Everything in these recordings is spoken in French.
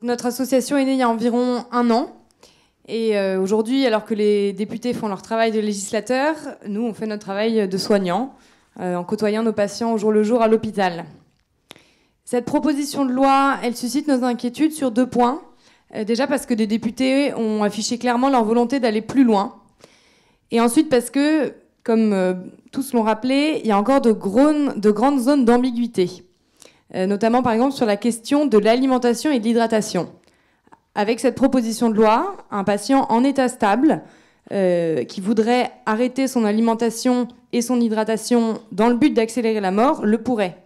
Notre association est née il y a environ 1 an. Et aujourd'hui, alors que les députés font leur travail de législateur, nous, on fait notre travail de soignants, en côtoyant nos patients au jour le jour à l'hôpital. Cette proposition de loi, elle suscite nos inquiétudes sur 2 points. Déjà parce que des députés ont affiché clairement leur volonté d'aller plus loin. Et ensuite parce que, comme tous l'ont rappelé, il y a encore de grandes zones d'ambiguïté. Notamment, par exemple, sur la question de l'alimentation et de l'hydratation. Avec cette proposition de loi, un patient en état stable qui voudrait arrêter son alimentation et son hydratation dans le but d'accélérer la mort le pourrait.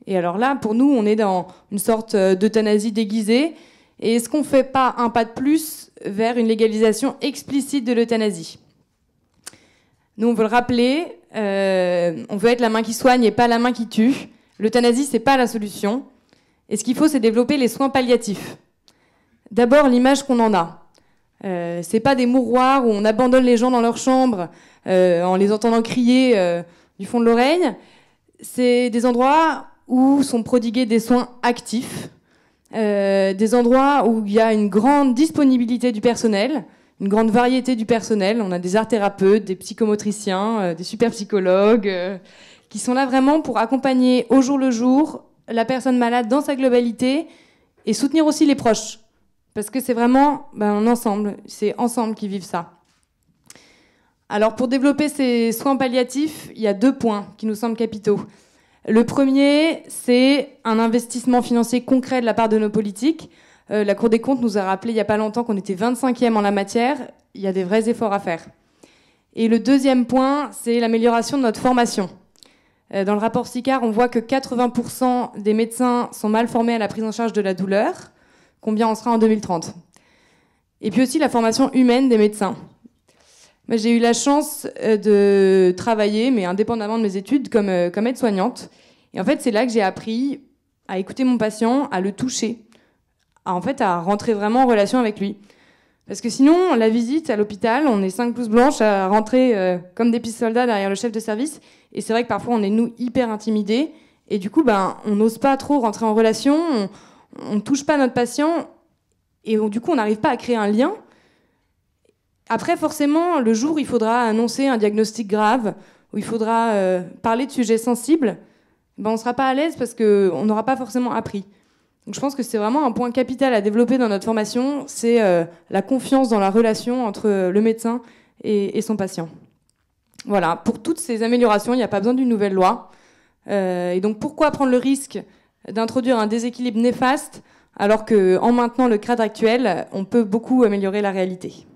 Et alors là, pour nous, on est dans une sorte d'euthanasie déguisée. Et est-ce qu'on ne fait pas un pas de plus vers une légalisation explicite de l'euthanasie ? Nous, on veut le rappeler, on veut être la main qui soigne et pas la main qui tue. L'euthanasie, c'est pas la solution. Et ce qu'il faut, c'est développer les soins palliatifs. D'abord, l'image qu'on en a. C'est pas des mouroirs où on abandonne les gens dans leur chambre en les entendant crier du fond de l'oreille. C'est des endroits où sont prodigués des soins actifs, des endroits où il y a une grande disponibilité du personnel, une grande variété du personnel. On a des art-thérapeutes, des psychomotriciens, des super psychologues qui sont là vraiment pour accompagner au jour le jour la personne malade dans sa globalité et soutenir aussi les proches. Parce que c'est vraiment ensemble, c'est ensemble qu'ils vivent ça. Alors pour développer ces soins palliatifs, il y a 2 points qui nous semblent capitaux. Le premier, c'est un investissement financier concret de la part de nos politiques. La Cour des comptes nous a rappelé il n'y a pas longtemps qu'on était 25e en la matière. Il y a des vrais efforts à faire. Et le deuxième point, c'est l'amélioration de notre formation. Dans le rapport SICAR, on voit que 80% des médecins sont mal formés à la prise en charge de la douleur. Combien on sera en 2030 ? Et puis aussi la formation humaine des médecins. Moi, j'ai eu la chance de travailler, mais indépendamment de mes études, comme aide-soignante. Et en fait, c'est là que j'ai appris à écouter mon patient, à le toucher, à rentrer vraiment en relation avec lui. Parce que sinon, la visite à l'hôpital, on est 5 blouses blanches à rentrer comme des petits soldats derrière le chef de service. Et c'est vrai que parfois, on est, nous, hyper intimidés. Et du coup, on n'ose pas trop rentrer en relation, on ne touche pas notre patient. Et du coup, on n'arrive pas à créer un lien. Après, forcément, le jour où il faudra annoncer un diagnostic grave, où il faudra parler de sujets sensibles, on ne sera pas à l'aise parce qu'on n'aura pas forcément appris. Donc je pense que c'est vraiment un point capital à développer dans notre formation, c'est la confiance dans la relation entre le médecin et son patient. Voilà, pour toutes ces améliorations, il n'y a pas besoin d'une nouvelle loi. Et donc pourquoi prendre le risque d'introduire un déséquilibre néfaste alors qu'en maintenant le cadre actuel, on peut beaucoup améliorer la réalité ?